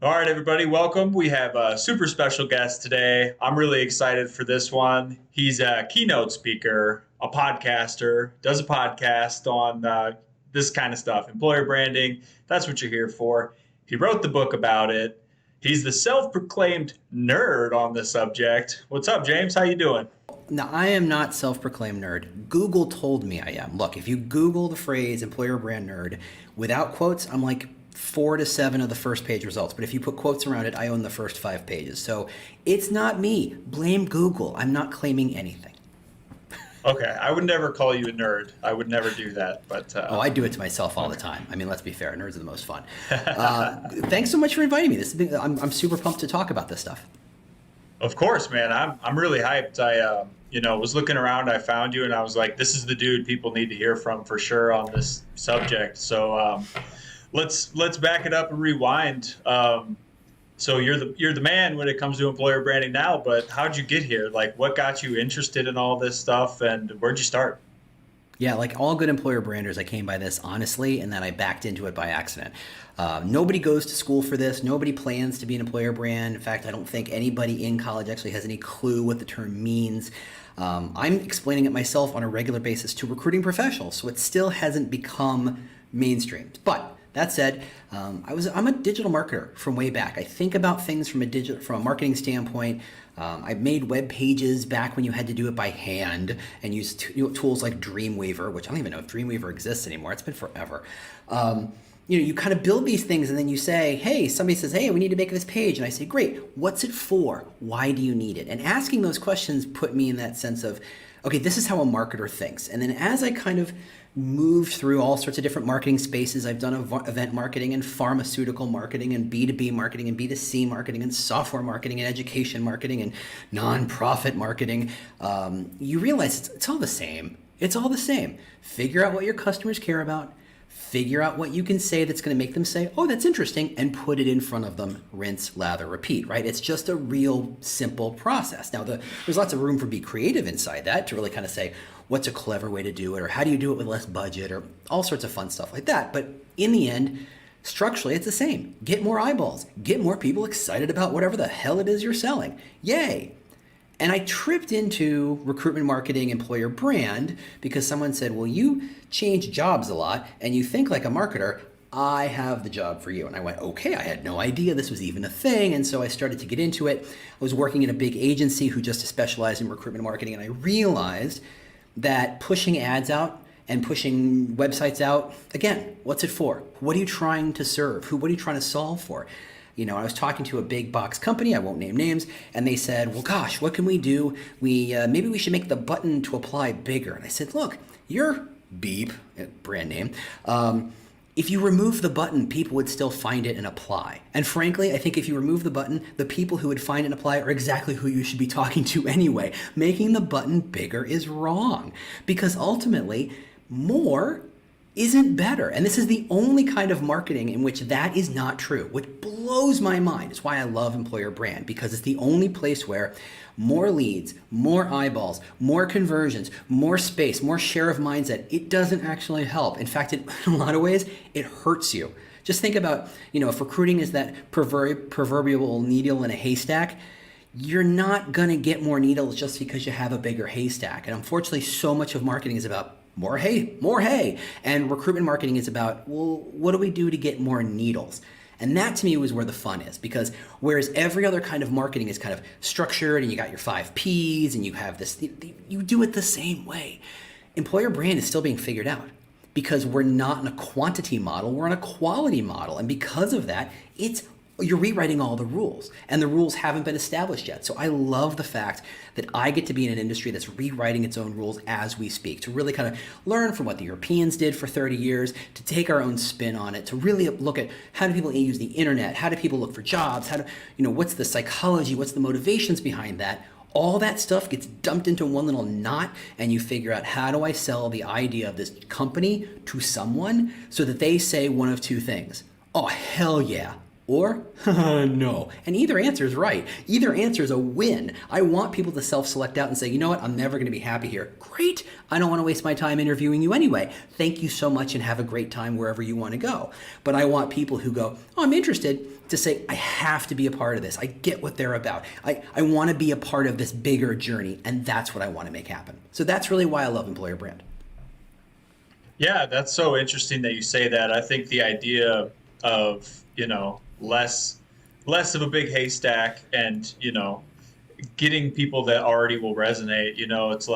All right, everybody, welcome. We have a super special guest today. I'm really excited for this one. He's a keynote speaker, a podcaster, does a podcast on this kind of stuff, employer branding. That's what you're here for. He wrote the book about it. He's the self-proclaimed nerd on the subject. What's up, James? How you doing? Now, I am not self-proclaimed nerd. Google told me I am. Look, if you Google the phrase employer brand nerd without quotes, I'm like 4 to 7 of the first page results. But if you put quotes around it, I own the first 5 pages. So it's not me. Blame Google. I'm not claiming anything. Okay, I would never call you a nerd. I would never do that. But Oh, I do it to myself all the time. I mean, let's be fair. Nerds are the most fun. Thanks so much for inviting me. I'm super pumped to talk about this stuff. Of course, man. I'm really hyped. I was looking around, I found you, and I was like, this is the dude people need to hear from for sure on this subject. So let's back it up and rewind. So you're the man when it comes to employer branding now, but how'd you get here? Like, what got you interested in all this stuff, and where'd you start? Yeah, like all good employer branders, I came by this honestly, and then I backed into it by accident. Nobody goes to school for this. Nobody plans to be an employer brand. In fact, I don't think anybody in college actually has any clue what the term means. I'm explaining it myself on a regular basis to recruiting professionals, so it still hasn't become mainstream. But that said, I'm a digital marketer from way back. I think about things from a marketing standpoint. I made web pages back when you had to do it by hand and use tools like Dreamweaver, which I don't even know if Dreamweaver exists anymore. It's been forever. You kind of build these things and then you say, hey, somebody says, hey, we need to make this page. And I say, great, what's it for? Why do you need it? And asking those questions put me in that sense of, okay, this is how a marketer thinks. And then as I kind of moved through all sorts of different marketing spaces, I've done event marketing and pharmaceutical marketing and B2B marketing and B2C marketing and software marketing and education marketing and nonprofit marketing. You realize it's all the same. It's all the same. Figure out what your customers care about. Figure out what you can say that's going to make them say, oh, that's interesting, and put it in front of them, rinse, lather, repeat, right? It's just a real simple process. Now, there's lots of room for be creative inside that to really kind of say, what's a clever way to do it, or how do you do it with less budget, or all sorts of fun stuff like that. But in the end, structurally, it's the same. Get more eyeballs. Get more people excited about whatever the hell it is you're selling. Yay! And I tripped into recruitment marketing employer brand because someone said, well, you change jobs a lot and you think like a marketer. I have the job for you. And I went, okay, I had no idea this was even a thing. And so I started to get into it. I was working in a big agency who just specialized in recruitment marketing. And I realized that pushing ads out and pushing websites out, again, what's it for? What are you trying to serve? What are you trying to solve for? I was talking to a big box company, I won't name names, and they said, well, gosh, what can we do? Maybe we should make the button to apply bigger. And I said, look, your beep, brand name, if you remove the button, people would still find it and apply. And frankly, I think if you remove the button, the people who would find and apply are exactly who you should be talking to anyway. Making the button bigger is wrong because ultimately, more isn't better. And this is the only kind of marketing in which that is not true, which blows my mind. It's why I love employer brand, because it's the only place where more leads, more eyeballs, more conversions, more space, more share of mindset, it doesn't actually help. In fact, in a lot of ways, it hurts you. Just think about, if recruiting is that proverbial needle in a haystack, you're not going to get more needles just because you have a bigger haystack. And unfortunately, so much of marketing is about more hay, more hay. And recruitment marketing is about, well, what do we do to get more needles? And that to me was where the fun is, because whereas every other kind of marketing is kind of structured and you got your 5 Ps and you have this, you do it the same way. Employer brand is still being figured out because we're not in a quantity model, we're in a quality model. And because of that, you're rewriting all the rules and the rules haven't been established yet. So I love the fact that I get to be in an industry that's rewriting its own rules as we speak, to really kind of learn from what the Europeans did for 30 years, to take our own spin on it, to really look at how do people use the internet, how do people look for jobs, what's the psychology, what's the motivations behind that. All that stuff gets dumped into one little knot and you figure out, how do I sell the idea of this company to someone so that they say one of two things. Oh, hell yeah. Or no. And either answer is right. Either answer is a win. I want people to self-select out and say, you know what, I'm never going to be happy here. Great. I don't want to waste my time interviewing you anyway. Thank you so much and have a great time wherever you want to go. But I want people who go, oh, I'm interested, to say, I have to be a part of this. I get what they're about. I want to be a part of this bigger journey, and that's what I want to make happen. So that's really why I love Employer Brand. Yeah, that's so interesting that you say that. I think the idea of, less of a big haystack and, getting people that already will resonate, it's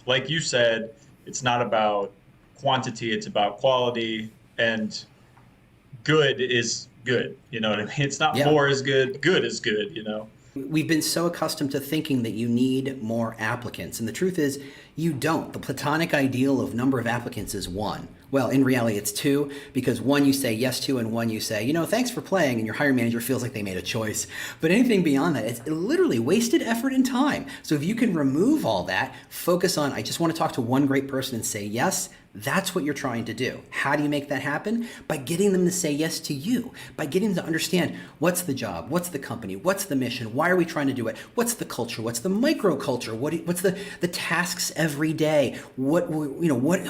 like you said, it's not about quantity, it's about quality, and good is good. You know what I mean? It's not more is good is good. We've been so accustomed to thinking that you need more applicants. And the truth is, you don't. The platonic ideal of number of applicants is 1. Well, in reality, it's 2, because 1 you say yes to and 1 you say, thanks for playing, and your hiring manager feels like they made a choice. But anything beyond that, it's literally wasted effort and time. So if you can remove all that, focus on, I just want to talk to one great person and say yes, that's what you're trying to do. How do you make that happen? By getting them to say yes to you, by getting them to understand what's the job, what's the company, what's the mission, why are we trying to do it, what's the culture, what's the microculture, what's the tasks every day, what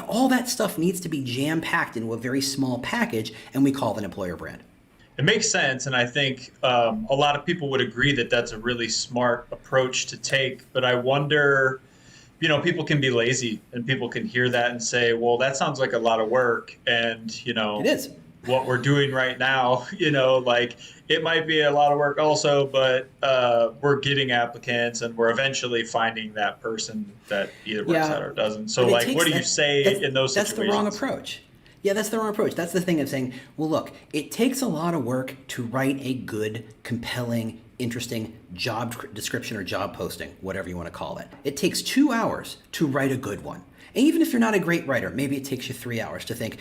all that stuff needs to be jam-packed into a very small package, and we call it an employer brand. It makes sense, and I think a lot of people would agree that that's a really smart approach to take, but I wonder, people can be lazy and people can hear that and say, well, that sounds like a lot of work. And, it is. What we're doing right now, it might be a lot of work also, but we're getting applicants and we're eventually finding that person that either works out or doesn't. So what do you say in those situations? That's the wrong approach. Yeah, that's the wrong approach. That's the thing of saying, well, look, it takes a lot of work to write a good, compelling, interesting job description or job posting, whatever you want to call it. It takes 2 hours to write a good one. And even if you're not a great writer, maybe it takes you 3 hours to think,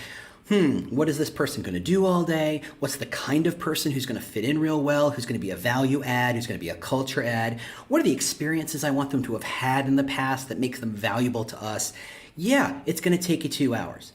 what is this person going to do all day? What's the kind of person who's going to fit in real well? Who's going to be a value add? Who's going to be a culture add? What are the experiences I want them to have had in the past that makes them valuable to us? Yeah, it's going to take you 2 hours.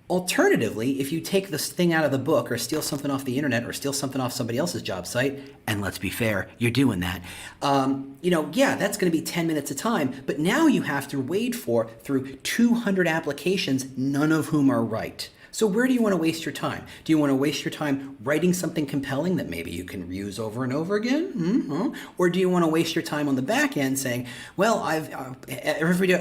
Alternatively, if you take this thing out of the book or steal something off the internet or steal something off somebody else's job site, and let's be fair, you're doing that, that's going to be 10 minutes of time, but now you have to wade through 200 applications, none of whom are right. So where do you want to waste your time? Do you want to waste your time writing something compelling that maybe you can reuse over and over again? Mm-hmm. Or do you want to waste your time on the back end saying, well, everyone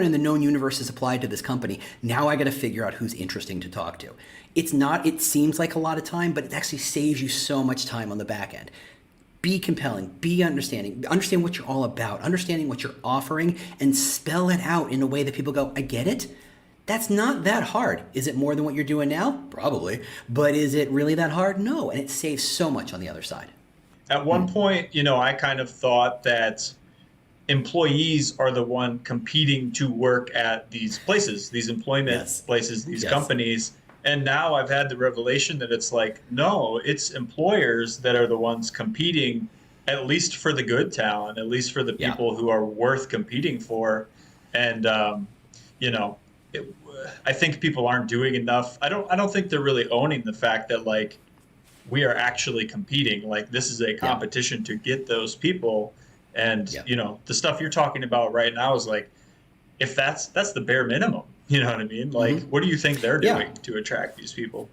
in the known universe has applied to this company. Now I got to figure out who's interesting to talk to. It seems like a lot of time, but it actually saves you so much time on the back end. Be compelling, be understanding, understand what you're all about, understanding what you're offering, and spell it out in a way that people go, I get it. That's not that hard. Is it more than what you're doing now? Probably. But is it really that hard? No. And it saves so much on the other side. At one point, I kind of thought that employees are the one competing to work at these places, these employment places, these companies. And now I've had the revelation that it's like, no, it's employers that are the ones competing, at least for the good talent, at least for the people who are worth competing for. And, I think people aren't doing enough. I don't think they're really owning the fact that we are actually competing. Like this is a competition to get those people. And the stuff you're talking about right now is if that's the bare minimum, you know what I mean? What do you think they're doing to attract these people?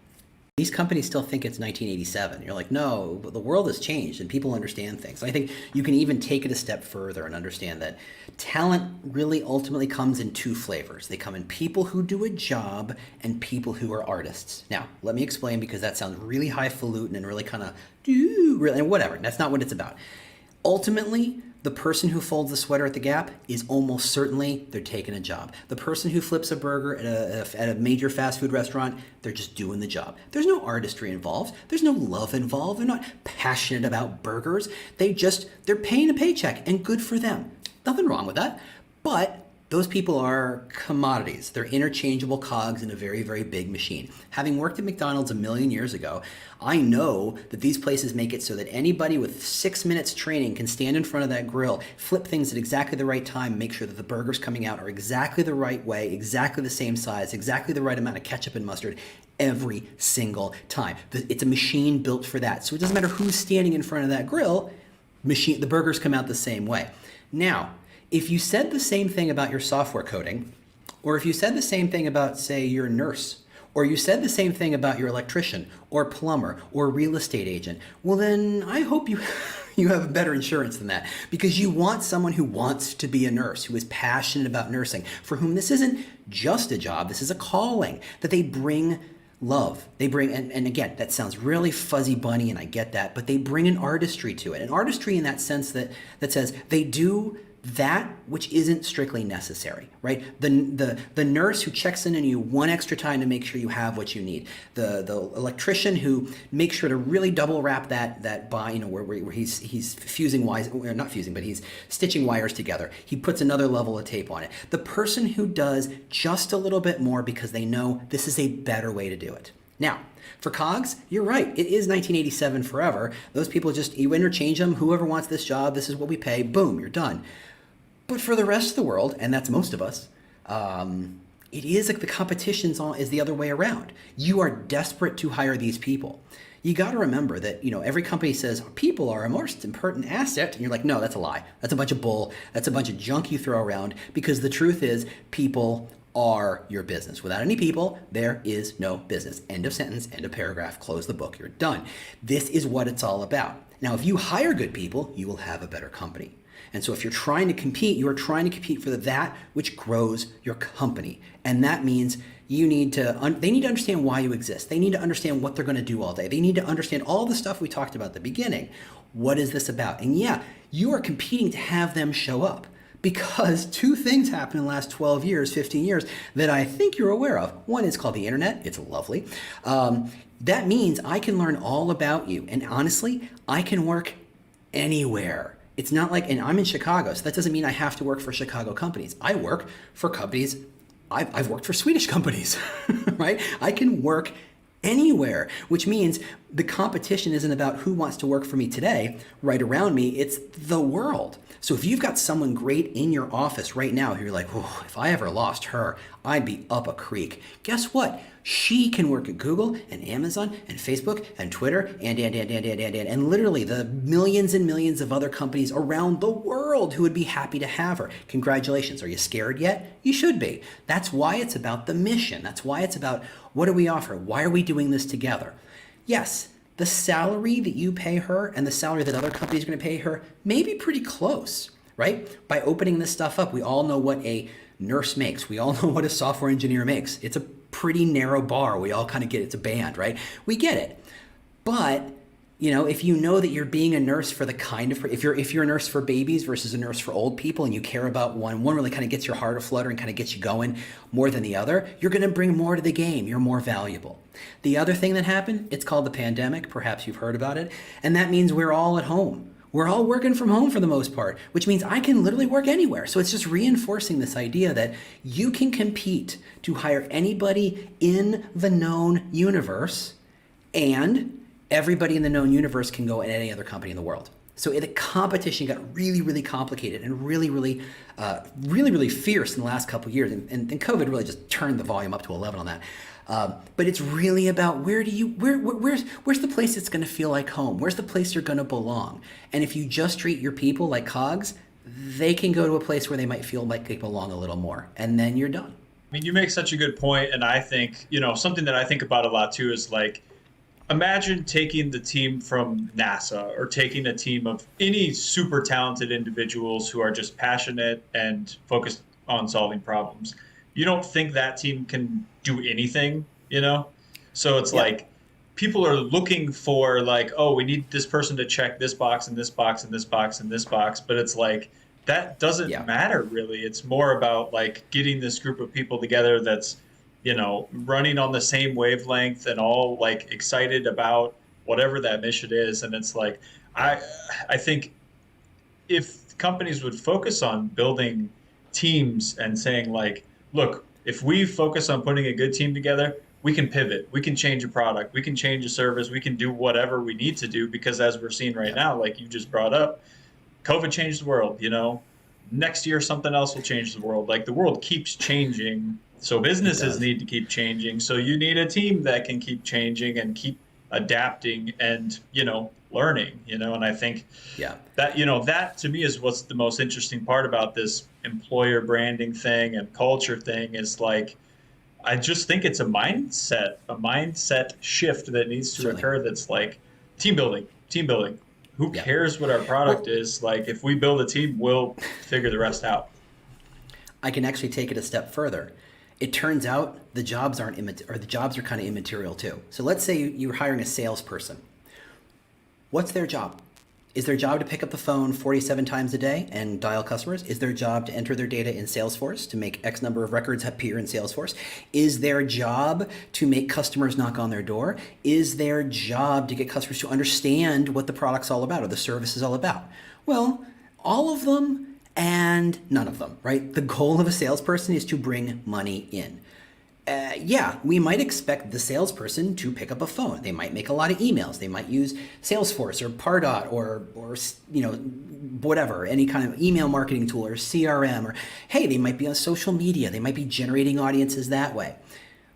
These companies still think it's 1987. You're like, no, the world has changed and people understand things. I think you can even take it a step further and understand that talent really ultimately comes in 2 flavors. They come in people who do a job and people who are artists. Now, let me explain because that sounds really highfalutin and really kind of, and whatever. That's not what it's about. Ultimately, the person who folds the sweater at the Gap is almost certainly they're taking a job. The person who flips a burger at a major fast food restaurant, they're just doing the job. There's no artistry involved. There's no love involved. They're not passionate about burgers. They're paying a paycheck and good for them. Nothing wrong with that. But Those people are commodities. They're interchangeable cogs in a very, very big machine. Having worked at McDonald's a million years ago, I know that these places make it so that anybody with 6 minutes training can stand in front of that grill, flip things at exactly the right time, make sure that the burgers coming out are exactly the right way, exactly the same size, exactly the right amount of ketchup and mustard every single time. It's a machine built for that. So it doesn't matter who's standing in front of that grill, the burgers come out the same way. Now, if you said the same thing about your software coding, or if you said the same thing about, say, your nurse, or you said the same thing about your electrician, or plumber, or real estate agent, well then I hope you you have better insurance than that, because you want someone who wants to be a nurse, who is passionate about nursing, for whom this isn't just a job, this is a calling, that they bring love. They bring, and again, that sounds really fuzzy bunny, and I get that, but they bring an artistry to it. An artistry in that sense that says they do that which isn't strictly necessary, right? The nurse who checks in on you one extra time to make sure you have what you need. The electrician who makes sure to really double wrap that where he's fusing wires, or not fusing, but he's stitching wires together. He puts another level of tape on it. The person who does just a little bit more because they know this is a better way to do it. Now, for cogs, you're right. It is 1987 forever. Those people you interchange them. Whoever wants this job, this is what we pay. Boom, you're done. But for the rest of the world, and that's most of us, it is like the competition is the other way around. You are desperate to hire these people. You got to remember that every company says people are a most important asset, and you're like, no, that's a lie. That's a bunch of bull. That's a bunch of junk you throw around, because the truth is people are your business. Without any people, there is no business. End of sentence, end of paragraph, close the book, you're done. This is what it's all about. Now, if you hire good people, you will have a better company. And so if you're trying to compete, you are trying to compete for that which grows your company. And that means they need to understand why you exist. They need to understand what they're going to do all day. They need to understand all the stuff we talked about at the beginning. What is this about? And yeah, you are competing to have them show up, because two things happened in the last 12 years, 15 years that I think you're aware of. One is called the internet. It's lovely. That means I can learn all about you. And honestly, I can work anywhere. It's not like, and I'm in Chicago, so that doesn't mean I have to work for Chicago companies. I work for companies, I've worked for Swedish companies, right? I can work anywhere, which means the competition isn't about who wants to work for me today, right around me, it's the world. So if you've got someone great in your office right now who you're like, oh, if I ever lost her, I'd be up a creek. Guess what? She can work at Google and Amazon and Facebook and Twitter and literally the millions and millions of other companies around the world who would be happy to have her. Congratulations. Are you scared yet? You should be. That's why it's about the mission. That's why it's about what do we offer? Why are we doing this together? Yes, the salary that you pay her and the salary that other companies are going to pay her may be pretty close, right? By opening this stuff up, we all know what a nurse makes. We all know what a software engineer makes. It's a pretty narrow bar. We all kind of get it's a band, right? We get it. But if you know that you're being a nurse for the kind of, if you're a nurse for babies versus a nurse for old people, and you care about one really kind of gets your heart aflutter and kind of gets you going more than the other, you're going to bring more to the game. You're more valuable. The other thing that happened, it's called the pandemic. Perhaps you've heard about it. And that means we're all at home. We're all working from home for the most part, which means I can literally work anywhere. So it's just reinforcing this idea that you can compete to hire anybody in the known universe, and everybody in the known universe can go at any other company in the world. So the competition got really, really complicated and really, really, really fierce in the last couple of years. And COVID really just turned the volume up to 11 on that. But it's really about where's the place that's going to feel like home? Where's the place you're going to belong? And if you just treat your people like cogs, they can go to a place where they might feel like they belong a little more. And then you're done. I mean, you make such a good point. And I think, something that I think about a lot too is like, imagine taking the team from NASA or taking a team of any super talented individuals who are just passionate and focused on solving problems. You don't think that team can do anything, So it's like people are looking for like, oh, we need this person to check this box and this box and this box and this box. But it's like, that doesn't matter really. It's more about like getting this group of people together that's, running on the same wavelength and all like excited about whatever that mission is. And it's like, I think if companies would focus on building teams and saying like, look, if we focus on putting a good team together, we can pivot, we can change a product, we can change a service, we can do whatever we need to do because as we're seeing right Yeah. now, like you just brought up, COVID changed the world, next year something else will change the world. Like the world keeps changing. So It businesses does. need to keep changing. So you need a team that can keep changing and keep adapting and, learning, and I think Yeah. that, that to me is what's the most interesting part about this employer branding thing and culture thing is like, I just think it's a mindset shift that needs to Certainly. occur. That's like team building, team building. Who Yeah. cares what our product Well, is? Like, if we build a team, we'll figure the rest out. I can actually take it a step further. It turns out the jobs aren't or the jobs are kind of immaterial too. So let's say you're hiring a salesperson. What's their job? Is their job to pick up the phone 47 times a day and dial customers? Is their job to enter their data in Salesforce to make X number of records appear in Salesforce? Is their job to make customers knock on their door? Is their job to get customers to understand what the product's all about or the service is all about? Well, all of them and none of them, right? The goal of a salesperson is to bring money in. Yeah, we might expect the salesperson to pick up a phone. They might make a lot of emails. They might use Salesforce or Pardot or whatever, any kind of email marketing tool or CRM, or hey, they might be on social media. They might be generating audiences that way.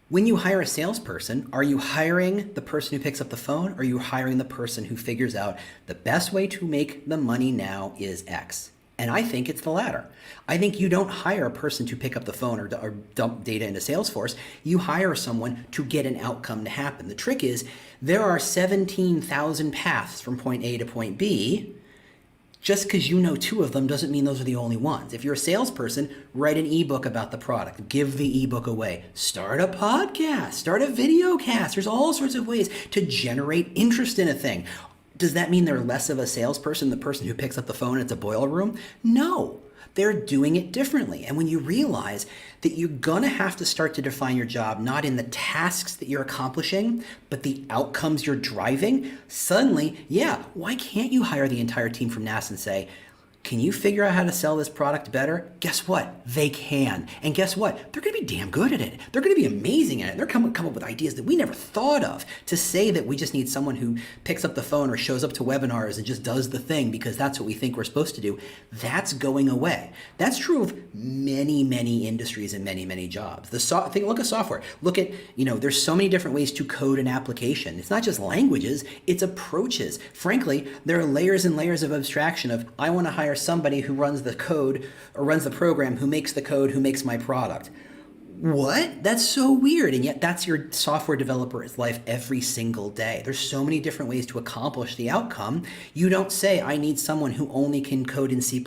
When you hire a salesperson, are you hiring the person who picks up the phone, or are you hiring the person who figures out the best way to make the money now is X? And I think it's the latter. I think you don't hire a person to pick up the phone or dump data into Salesforce. You hire someone to get an outcome to happen. The trick is there are 17,000 paths from point A to point B. Just because you know two of them doesn't mean those are the only ones. If you're a salesperson, write an ebook about the product. Give the ebook away. Start a podcast. Start a video cast. There's all sorts of ways to generate interest in a thing. Does that mean they're less of a salesperson than the person who picks up the phone and it's a boiler room? No. They're doing it differently. And when you realize that you're going to have to start to define your job not in the tasks that you're accomplishing, but the outcomes you're driving, suddenly, yeah, why can't you hire the entire team from NASA and say, can you figure out how to sell this product better? Guess what? They can. And guess what? They're going to be damn good at it. They're going to be amazing at it. They're come up with ideas that we never thought of. To say that we just need someone who picks up the phone or shows up to webinars and just does the thing because that's what we think we're supposed to do, that's going away. That's true of many, many industries and many, many jobs. Look at software. Look at, there's so many different ways to code an application. It's not just languages, it's approaches. Frankly, there are layers and layers of abstraction of, I want to hire somebody who runs the code or runs the program, who makes the code, who makes my product. What? That's so weird. And yet that's your software developer's life every single day. There's so many different ways to accomplish the outcome. You don't say, I need someone who only can code in C++.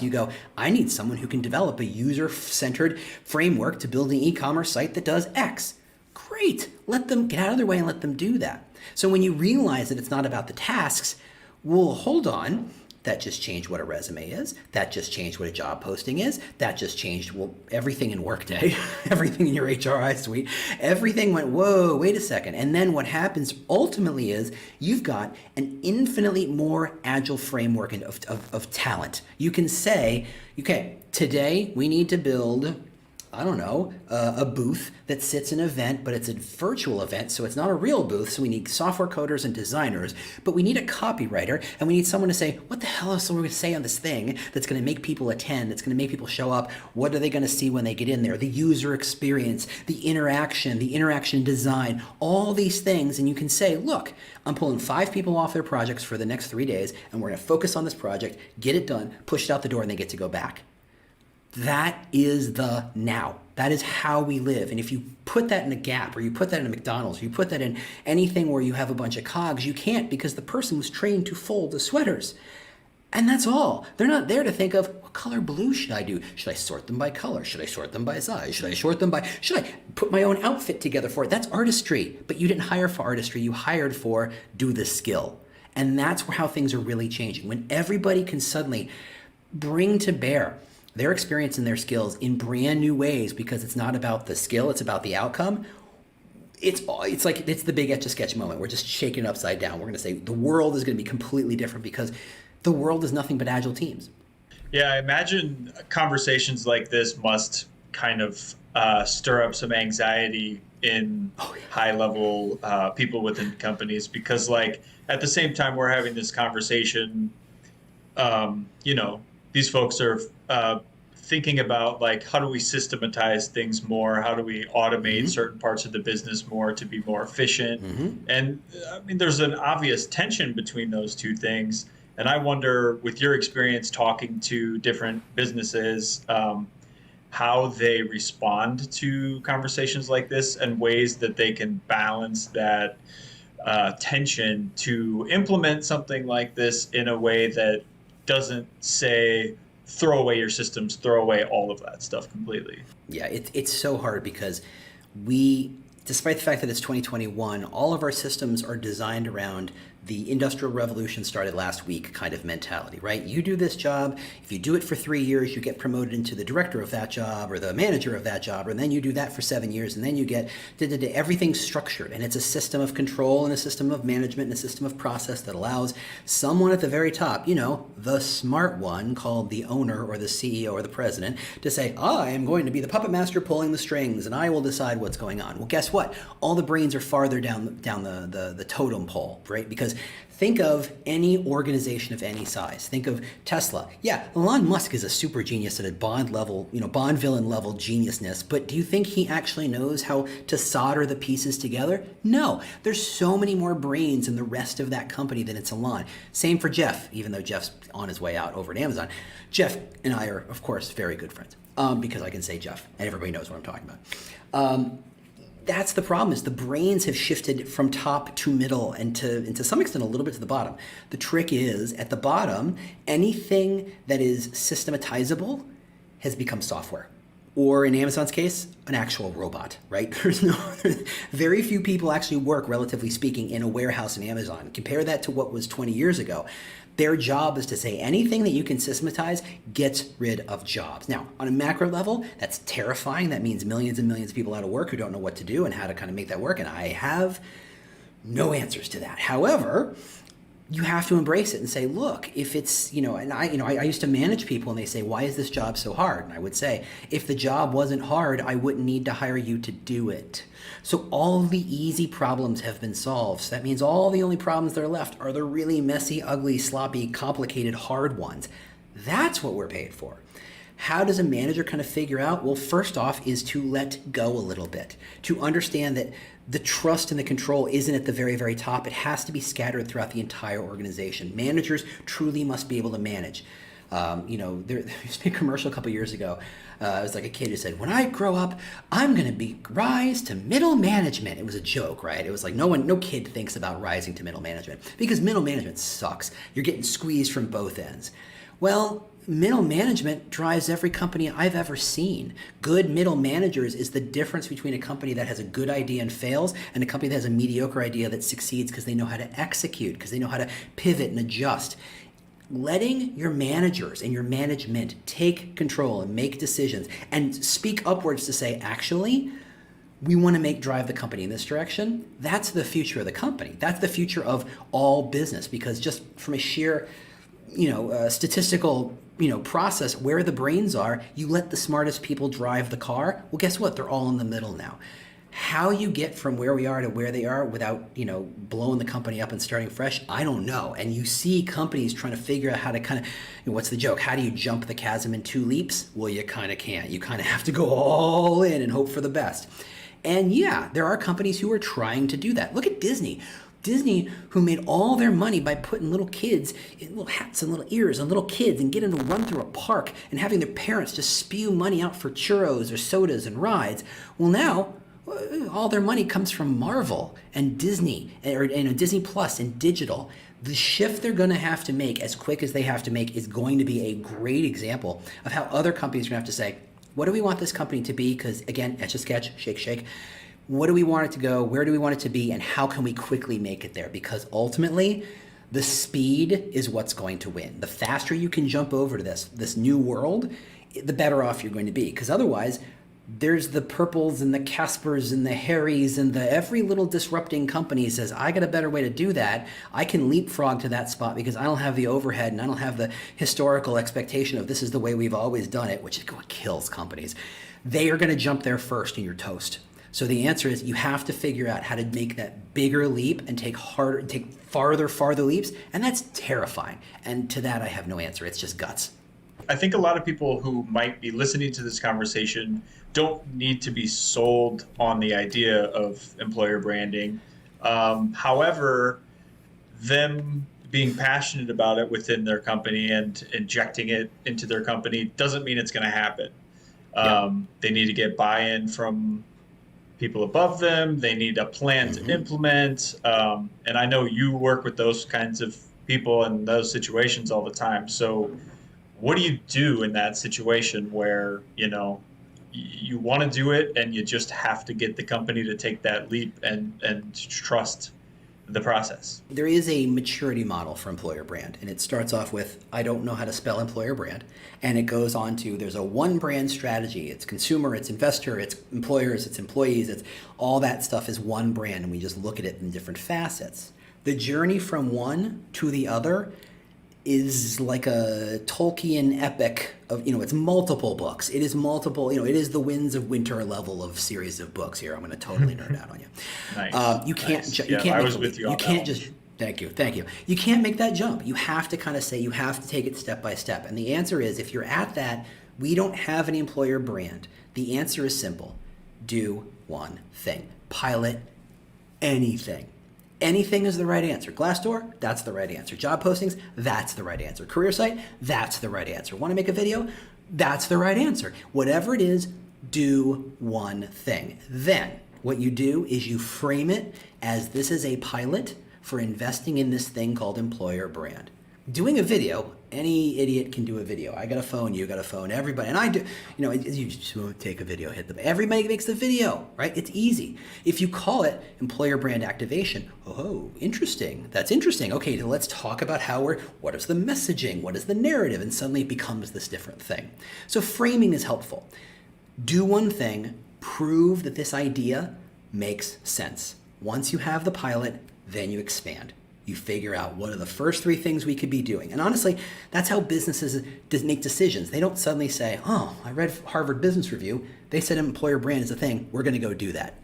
You go, I need someone who can develop a user-centered framework to build an e-commerce site that does X. Great. Let them get out of their way and let them do that. So when you realize that it's not about the tasks, well, hold on. That just changed what a resume is. That just changed what a job posting is. That just changed everything in Workday, everything in your HRI suite. Everything went, whoa, wait a second. And then what happens ultimately is you've got an infinitely more agile framework of talent. You can say, okay, today we need to build a booth that sits in an event, but it's a virtual event, so it's not a real booth, so we need software coders and designers, but we need a copywriter, and we need someone to say, what the hell else are we going to say on this thing that's going to make people attend, that's going to make people show up, what are they going to see when they get in there, the user experience, the interaction design, all these things, and you can say, look, I'm pulling 5 people off their projects for the next 3 days, and we're going to focus on this project, get it done, push it out the door, and they get to go back. That is the now. That is how we live. And if you put that in a Gap, or you put that in a McDonald's, or you put that in anything where you have a bunch of cogs, you can't, because the person was trained to fold the sweaters. And that's all. They're not there to think of, what color blue should I do? Should I sort them by color? Should I sort them by size? Should I put my own outfit together for it? That's artistry. But you didn't hire for artistry. You hired for do the skill. And that's how things are really changing. When everybody can suddenly bring to bear their experience and their skills in brand new ways, because it's not about the skill, it's about the outcome. It's the big Etch-a-Sketch moment. We're just shaking it upside down. We're going to say the world is going to be completely different because the world is nothing but agile teams. Yeah, I imagine conversations like this must kind of stir up some anxiety in Oh, yeah. high level people within companies because, like, at the same time we're having this conversation, you know, these folks are thinking about like how do we systematize things more? How do we automate Mm-hmm. certain parts of the business more to be more efficient? Mm-hmm. And I mean, there's an obvious tension between those two things. And I wonder, with your experience talking to different businesses, how they respond to conversations like this and ways that they can balance that tension to implement something like this in a way that doesn't say throw away your systems, throw away all of that stuff completely. Yeah, it's so hard because we, despite the fact that it's 2021, all of our systems are designed around the Industrial Revolution started last week kind of mentality, right? You do this job, if you do it for 3 years, you get promoted into the director of that job or the manager of that job, and then you do that for 7 years, and then you get everything's structured, and it's a system of control and a system of management and a system of process that allows someone at the very top, you know, the smart one called the owner or the CEO or the president, to say, I am going to be the puppet master pulling the strings, and I will decide what's going on. Well, guess what? All the brains are farther down the totem pole, right? Because think of any organization of any size. Think of Tesla. Yeah, Elon Musk is a super genius at a Bond level, you know, Bond villain level geniusness, but do you think he actually knows how to solder the pieces together? No. There's so many more brains in the rest of that company than it's Elon. Same for Jeff, even though Jeff's on his way out over at Amazon. Jeff and I are, of course, very good friends because I can say Jeff and everybody knows what I'm talking about. That's the problem, is the brains have shifted from top to middle and to some extent a little bit to the bottom. The trick is, at the bottom, anything that is systematizable has become software. Or in Amazon's case, an actual robot, right? Very few people actually work, relatively speaking, in a warehouse in Amazon. Compare that to what was 20 years ago. Their job is to say anything that you can systematize gets rid of jobs. Now, on a macro level, that's terrifying. That means millions and millions of people out of work who don't know what to do and how to kind of make that work. And I have no answers to that. However, you have to embrace it and say, look, if it's, I used to manage people and they say, why is this job so hard? And I would say, if the job wasn't hard, I wouldn't need to hire you to do it. So all the easy problems have been solved. So that means all the only problems that are left are the really messy, ugly, sloppy, complicated, hard ones. That's what we're paid for. How does a manager kind of figure out? Well, first off is to let go a little bit, to understand that the trust and the control isn't at the very, very top. It has to be scattered throughout the entire organization. Managers truly must be able to manage. There used to be a commercial a couple years ago. It was like a kid who said, when I grow up, I'm going to rise to middle management. It was a joke, right? It was like no kid thinks about rising to middle management because middle management sucks. You're getting squeezed from both ends. Well, middle management drives every company I've ever seen. Good middle managers is the difference between a company that has a good idea and fails and a company that has a mediocre idea that succeeds because they know how to execute, because they know how to pivot and adjust. Letting your managers and your management take control and make decisions and speak upwards to say, actually, we want to drive the company in this direction. That's the future of the company. That's the future of all business, because just from a sheer statistical process, where the brains are, you let the smartest people drive the car. Well, guess what? They're all in the middle now. How you get from where we are to where they are without, blowing the company up and starting fresh, I don't know. And you see companies trying to figure out how to kind of, what's the joke? How do you jump the chasm in 2 leaps? Well, you kind of can't. You kind of have to go all in and hope for the best. And yeah, there are companies who are trying to do that. Look at Disney. Disney, who made all their money by putting little kids in little hats and little ears and little kids and getting them to run through a park and having their parents just spew money out for churros or sodas and rides. Well, now all their money comes from Marvel and Disney, or Disney Plus and digital. The shift they're going to have to make as quick as they have to make is going to be a great example of how other companies are going to have to say, what do we want this company to be? Because again, etch a sketch, shake, shake. What do we want it to go? Where do we want it to be? And how can we quickly make it there? Because ultimately, the speed is what's going to win. The faster you can jump over to this new world, the better off you're going to be. Because otherwise, there's the Purples and the Caspers and the Harrys and the every little disrupting company says, I got a better way to do that. I can leapfrog to that spot because I don't have the overhead and I don't have the historical expectation of this is the way we've always done it, which is what kills companies. They are going to jump there first and you're toast. So the answer is you have to figure out how to make that bigger leap and take farther leaps. And that's terrifying. And to that, I have no answer. It's just guts. I think a lot of people who might be listening to this conversation don't need to be sold on the idea of employer branding. However, them being passionate about it within their company and injecting it into their company doesn't mean it's going to happen. They need to get buy-in from people above them. They need a plan to implement. And I know you work with those kinds of people in those situations all the time. So what do you do in that situation where, you want to do it and you just have to get the company to take that leap and trust the process? There is a maturity model for employer brand, and it starts off with, I don't know how to spell employer brand. And it goes on to, there's a one brand strategy. It's consumer, it's investor, it's employers, it's employees, it's all that stuff is one brand, and we just look at it in different facets. The journey from one to the other is like a Tolkien epic of, it's multiple books. It is multiple, it is the Winds of Winter level of series of books here. I'm going to totally nerd out on you. Nice. You can't, nice. you can't, I was with you on you can't that just, thank you. You can't make that jump. You have to kind of say, you have to take it step by step. And the answer is, if you're at that, we don't have an employer brand. The answer is simple. Do one thing. Pilot anything. Anything is the right answer. Glassdoor, that's the right answer. Job postings, that's the right answer. Career site, that's the right answer. Want to make a video? That's the right answer. Whatever it is, do one thing. Then what you do is you frame it as this is a pilot for investing in this thing called employer brand. Doing a video, any idiot can do a video. I got a phone, you got a phone, everybody. And I do, you just take a video, hit the, everybody makes the video, right? It's easy. If you call it employer brand activation, oh, interesting. That's interesting. Okay, let's talk about what is the messaging? What is the narrative? And suddenly it becomes this different thing. So framing is helpful. Do one thing, prove that this idea makes sense. Once you have the pilot, then you expand. You figure out what are the first three things we could be doing. And honestly, that's how businesses make decisions. They don't suddenly say, oh, I read Harvard Business Review. They said employer brand is a thing. We're going to go do that.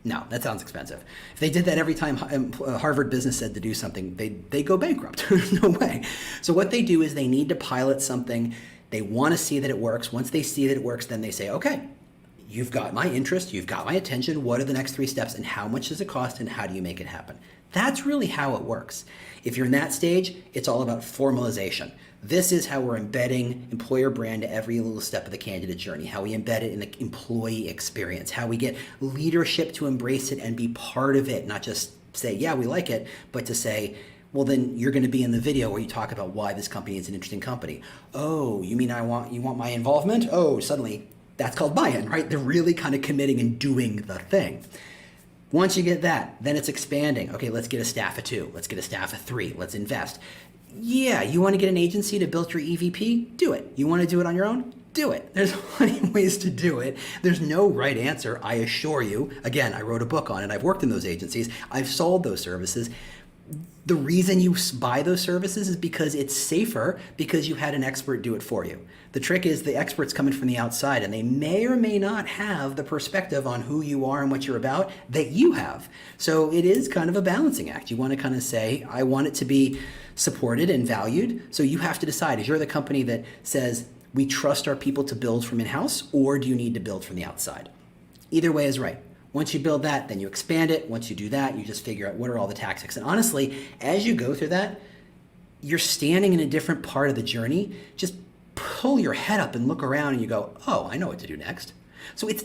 No, that sounds expensive. If they did that every time Harvard Business said to do something, they go bankrupt. There's no way. So what they do is they need to pilot something. They want to see that it works. Once they see that it works, then they say, okay, you've got my interest. You've got my attention. What are the next three steps and how much does it cost and how do you make it happen? That's really how it works. If you're in that stage, it's all about formalization. This is how we're embedding employer brand to every little step of the candidate journey, how we embed it in the employee experience, how we get leadership to embrace it and be part of it, not just say, yeah, we like it, but to say, well, then you're going to be in the video where you talk about why this company is an interesting company. Oh, you mean you want my involvement? Oh, suddenly that's called buy-in, right? They're really kind of committing and doing the thing. Once you get that, then it's expanding. Okay, let's get a staff of 2. Let's get a staff of 3. Let's invest. Yeah, you want to get an agency to build your EVP? Do it. You want to do it on your own? Do it. There's plenty of ways to do it. There's no right answer, I assure you. Again, I wrote a book on it. I've worked in those agencies. I've sold those services. The reason you buy those services is because it's safer because you had an expert do it for you. The trick is the expert's coming from the outside and they may or may not have the perspective on who you are and what you're about that you have. So it is kind of a balancing act. You want to kind of say, I want it to be supported and valued. So you have to decide, is you're the company that says, we trust our people to build from in-house, or do you need to build from the outside? Either way is right. Once you build that, then you expand it. Once you do that, you just figure out what are all the tactics. And honestly, as you go through that, you're standing in a different part of the journey. Just pull your head up and look around and you go, oh, I know what to do next. So it's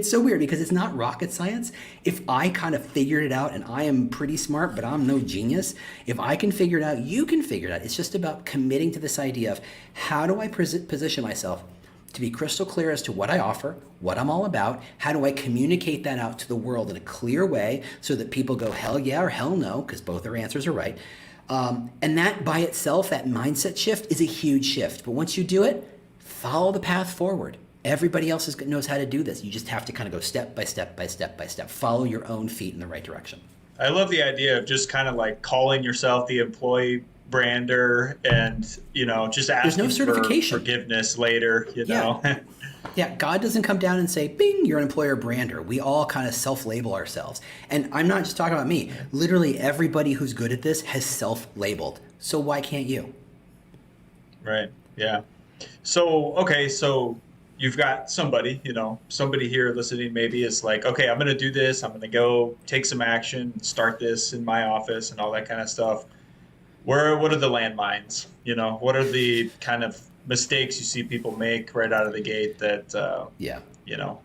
so weird because it's not rocket science. If I kind of figured it out, and I am pretty smart, but I'm no genius, if I can figure it out, you can figure it out. It's just about committing to this idea of how do I position myself to be crystal clear as to what I offer, what I'm all about, how do I communicate that out to the world in a clear way so that people go hell yeah or hell no, because both their answers are right. And that by itself, that mindset shift is a huge shift. But once you do it, follow the path forward. Everybody else knows how to do this. You just have to kind of go step by step by step by step. Follow your own feet in the right direction. I love the idea of just kind of like calling yourself the employee brander and, just There's no asking for certification. forgiveness later, know. Yeah, God doesn't come down and say, bing, you're an employer brander. We all kind of self-label ourselves. And I'm not just talking about me. Literally everybody who's good at this has self-labeled. So why can't you? Right. Yeah. So, okay. So you've got somebody, somebody here listening maybe is like, okay, I'm going to do this. I'm going to go take some action, start this in my office and all that kind of stuff. What are the landmines? What are the kind of mistakes you see people make right out of the gate that,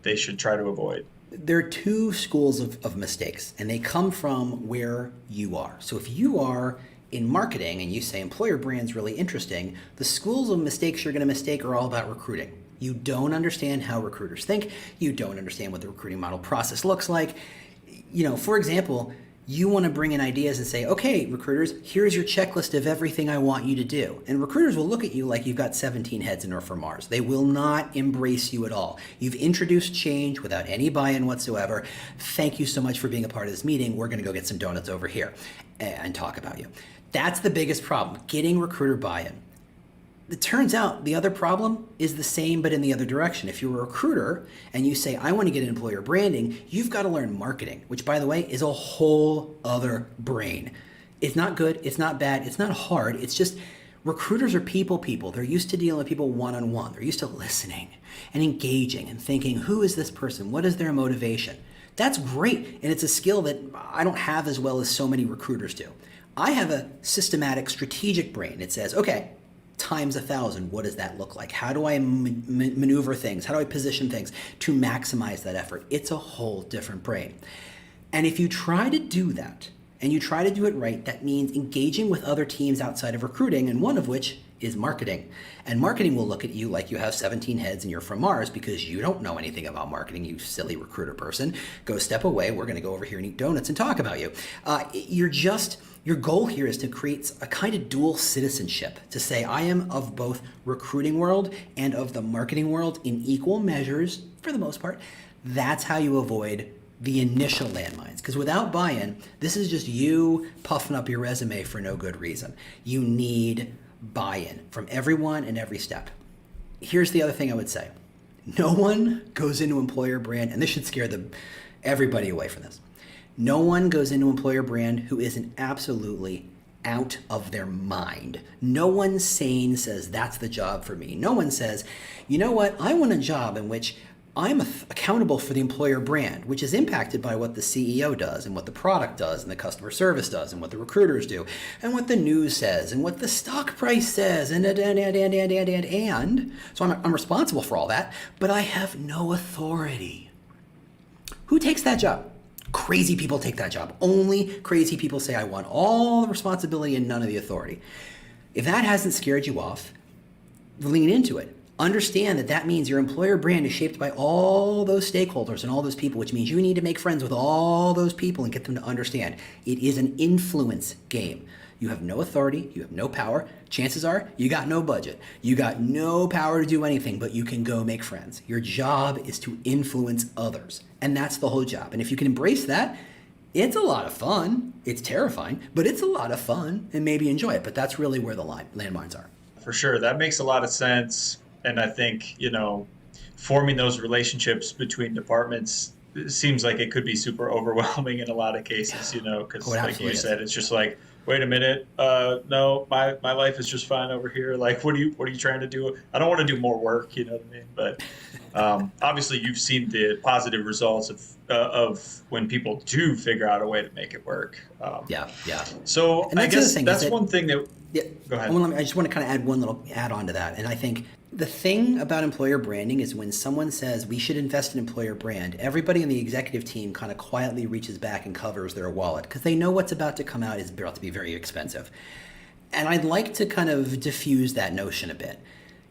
they should try to avoid? There are two schools of mistakes, and they come from where you are. So if you are in marketing and you say employer brand's really interesting, the schools of mistakes you're going to mistake are all about recruiting. You don't understand how recruiters think. You don't understand what the recruiting model process looks like. For example, you want to bring in ideas and say, okay, recruiters, here's your checklist of everything I want you to do. And recruiters will look at you like you've got 17 heads in or for Mars. They will not embrace you at all. You've introduced change without any buy-in whatsoever. Thank you so much for being a part of this meeting. We're going to go get some donuts over here and talk about you. That's the biggest problem, getting recruiter buy-in. It turns out the other problem is the same, but in the other direction. If you're a recruiter and you say, I want to get into employer branding, you've got to learn marketing, which, by the way, is a whole other brain. It's not good. It's not bad. It's not hard. It's just recruiters are people. They're used to dealing with people one-on-one. They're used to listening and engaging and thinking, who is this person? What is their motivation? That's great. And it's a skill that I don't have as well as so many recruiters do. I have a systematic, strategic brain. It says, okay, times 1,000, what does that look like? How do I maneuver things? How do I position things to maximize that effort? It's a whole different brain. And if you try to do that, and you try to do it right, that means engaging with other teams outside of recruiting, and one of which is marketing. And marketing will look at you like you have 17 heads and you're from Mars because you don't know anything about marketing, you silly recruiter person. Go step away. We're going to go over here and eat donuts and talk about you. Your goal here is to create a kind of dual citizenship, to say I am of both recruiting world and of the marketing world in equal measures for the most part. That's how you avoid the initial landmines, because without buy-in, this is just you puffing up your resume for no good reason. You need buy-in from everyone and every step. Here's the other thing I would say. No one goes into employer brand, and this should scare everybody away from this. No one goes into employer brand who isn't absolutely out of their mind. No one sane says, that's the job for me. No one says, you know what, I want a job in which I'm accountable for the employer brand, which is impacted by what the CEO does and what the product does and the customer service does and what the recruiters do and what the news says and what the stock price says and so I'm responsible for all that, but I have no authority. Who takes that job? Crazy people take that job. Only crazy people say, I want all the responsibility and none of the authority. If that hasn't scared you off, lean into it. Understand that means your employer brand is shaped by all those stakeholders and all those people, which means you need to make friends with all those people and get them to understand. It is an influence game. You have no authority, you have no power. Chances are you got no budget. You got no power to do anything, but you can go make friends. Your job is to influence others, and that's the whole job. And if you can embrace that, it's a lot of fun. It's terrifying, but it's a lot of fun, and maybe enjoy it. But that's really where the landmines are. For sure. That makes a lot of sense. And I think, forming those relationships between departments seems like it could be super overwhelming in a lot of cases, because like you said, it's just like, wait a minute, no, my life is just fine over here. Like, what are you trying to do? I don't want to do more work, you know what I mean? But obviously you've seen the positive results of when people do figure out a way to make it work. Yeah. So I guess that's one thing that, yeah, go ahead. I just want to kind of add one little add-on to that. And I think the thing about employer branding is when someone says we should invest in employer brand, everybody in the executive team kind of quietly reaches back and covers their wallet because they know what's about to come out is about to be very expensive. And I'd like to kind of diffuse that notion a bit.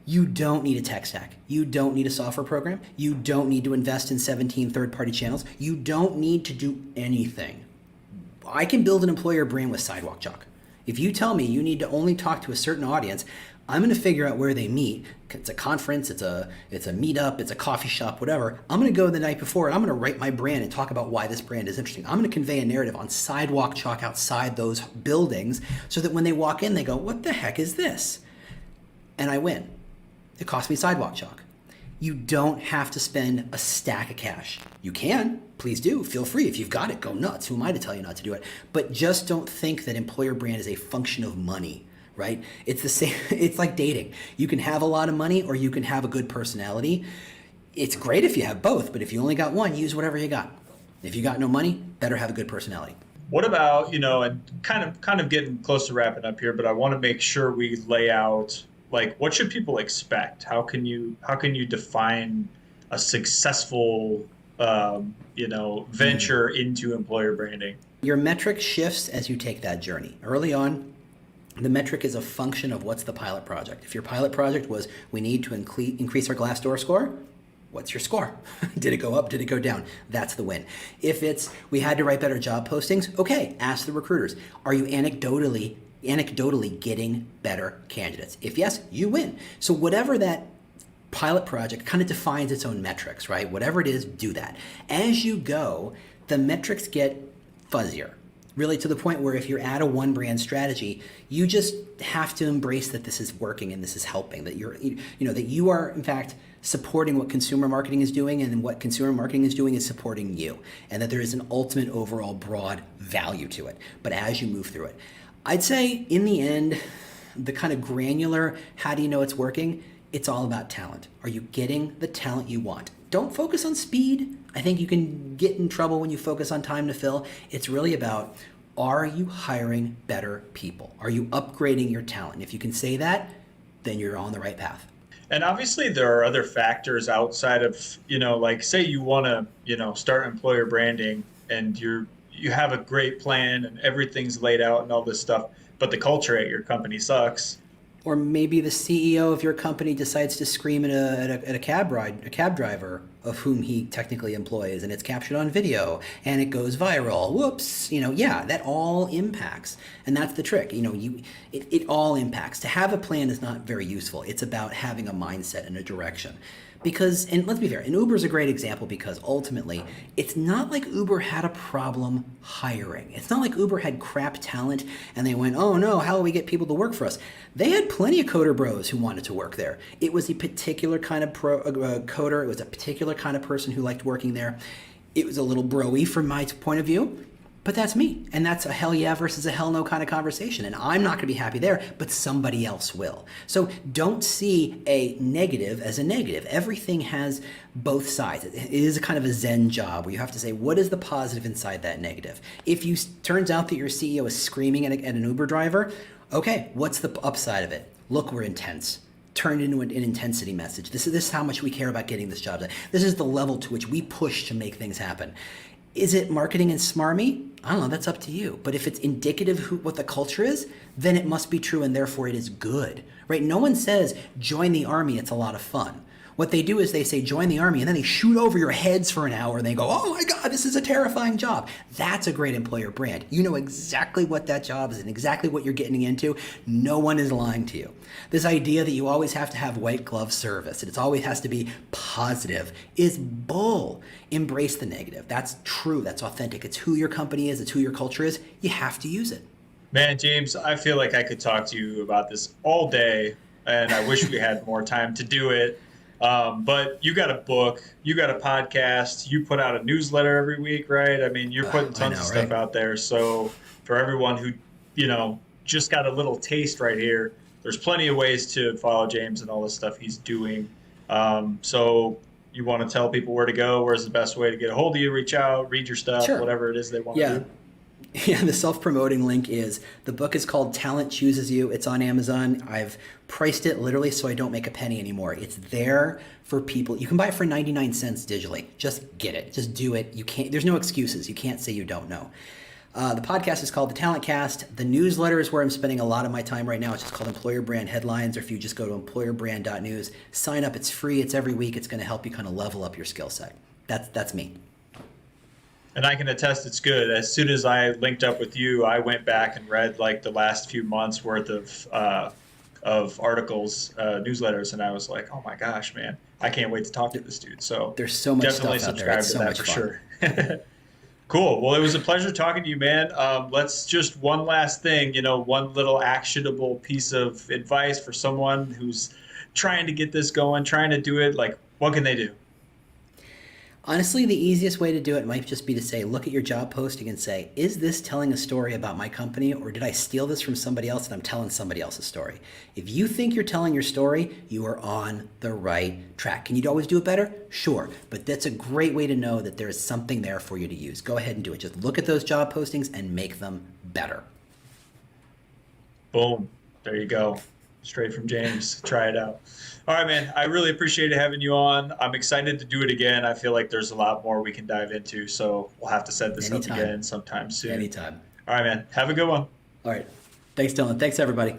You don't need a tech stack. You don't need a software program. You don't need to invest in 17 third-party channels. You don't need to do anything. I can build an employer brand with sidewalk chalk. If you tell me you need to only talk to a certain audience, I'm going to figure out where they meet. It's a conference, it's a meetup, it's a coffee shop, whatever. I'm going to go the night before and I'm going to write my brand and talk about why this brand is interesting. I'm going to convey a narrative on sidewalk chalk outside those buildings so that when they walk in, they go, what the heck is this? And I win. It cost me sidewalk chalk. You don't have to spend a stack of cash. You can, please do, feel free. If you've got it, go nuts. Who am I to tell you not to do it? But just don't think that employer brand is a function of money, right? It's the same, it's like dating. You can have a lot of money or you can have a good personality. It's great if you have both, but if you only got one, use whatever you got. If you got no money, better have a good personality. What about, and kind of getting close to wrapping up here, but I want to make sure we lay out, like, what should people expect? How can you define a successful venture into employer branding? Your metric shifts as you take that journey. Early on, the metric is a function of what's the pilot project. If your pilot project was, we need to increase our Glassdoor score, what's your score? Did it go up? Did it go down? That's the win. If it's, we had to write better job postings, okay, ask the recruiters. Are you anecdotally getting better candidates? If yes, you win. So whatever that pilot project kind of defines its own metrics, right? Whatever it is, do that. As you go, the metrics get fuzzier, really to the point where if you're at a one brand strategy, you just have to embrace that this is working and this is helping, that that you are in fact supporting what consumer marketing is doing, and what consumer marketing is doing is supporting you, and that there is an ultimate overall broad value to it. But as you move through it, I'd say in the end, the kind of granular, how do you know it's working? It's all about talent. Are you getting the talent you want? Don't focus on speed. I think you can get in trouble when you focus on time to fill. It's really about, are you hiring better people? Are you upgrading your talent? And if you can say that, then you're on the right path. And obviously there are other factors outside of, like say you want to, start employer branding and you have a great plan and everything's laid out and all this stuff, but the culture at your company sucks. Or maybe the CEO of your company decides to scream at a cab driver of whom he technically employs, and it's captured on video and it goes viral. Whoops, that all impacts. And that's the trick. It all impacts. To have a plan is not very useful. It's about having a mindset and a direction. Because, and let's be fair, and Uber's a great example because ultimately, it's not like Uber had a problem hiring. It's not like Uber had crap talent and they went, oh no, how will we get people to work for us? They had plenty of coder bros who wanted to work there. It was a particular kind of coder. It was a particular kind of person who liked working there. It was a little bro-y from my point of view. But that's me, and that's a hell yeah versus a hell no kind of conversation, and I'm not going to be happy there, but somebody else will. So don't see a negative as a negative. Everything has both sides. It is a kind of a Zen job where you have to say, what is the positive inside that negative? If you turns out that your CEO is screaming at an Uber driver, okay, what's the upside of it? Look, we're intense. Turned into an intensity message. This is how much we care about getting this job done. This is the level to which we push to make things happen. Is it marketing and smarmy? I don't know, that's up to you. But if it's indicative of what the culture is, then it must be true and therefore it is good, right? No one says, join the army, it's a lot of fun. What they do is they say, join the army, and then they shoot over your heads for an hour and they go, oh my God, this is a terrifying job. That's a great employer brand. You know exactly what that job is and exactly what you're getting into. No one is lying to you. This idea that you always have to have white glove service and it always has to be positive is bull. Embrace the negative. That's true. That's authentic. It's who your company is. It's who your culture is. You have to use it. Man, James, I feel like I could talk to you about this all day, and I wish we had more time to do it. But you got a book, you got a podcast, you put out a newsletter every week, right? I mean, you're putting tons of stuff out there. So for everyone who, just got a little taste right here, there's plenty of ways to follow James and all the stuff he's doing. So you want to tell people where to go? Where's the best way to get a hold of you, reach out, read your stuff, Sure. Whatever it is they want to do? Yeah, the self-promoting link is, the book is called Talent Chooses You. It's on Amazon. I've priced it literally so I don't make a penny anymore. It's there for people. You can buy it for 99 cents digitally. Just get it. Just do it. There's no excuses. You can't say you don't know. The podcast is called The Talent Cast. The newsletter is where I'm spending a lot of my time right now. It's just called Employer Brand Headlines, or if you just go to employerbrand.news, sign up. It's free. It's every week. It's going to help you kind of level up your skill set. That's me. And I can attest it's good. As soon as I linked up with you, I went back and read like the last few months worth of articles, newsletters, and I was like, oh my gosh, man, I can't wait to talk to this dude. So There's so much definitely stuff out there. subscribe It's to so that much for fun. sure. Cool. Well, it was a pleasure talking to you, man. Let's just one last thing, one little actionable piece of advice for someone who's trying to get this going, trying to do it. Like, what can they do? Honestly, the easiest way to do it might just be to say, look at your job posting and say, is this telling a story about my company, or did I steal this from somebody else and I'm telling somebody else's story? If you think you're telling your story, you are on the right track. Can you always do it better? Sure, but that's a great way to know that there is something there for you to use. Go ahead and do it. Just look at those job postings and make them better. Boom. There you go. Straight from James. Try it out. All right, man. I really appreciated having you on. I'm excited to do it again. I feel like there's a lot more we can dive into, so we'll have to set this up Anytime. again sometime soon. Anytime. All right, man. Have a good one. All right. Thanks, Dylan. Thanks, everybody.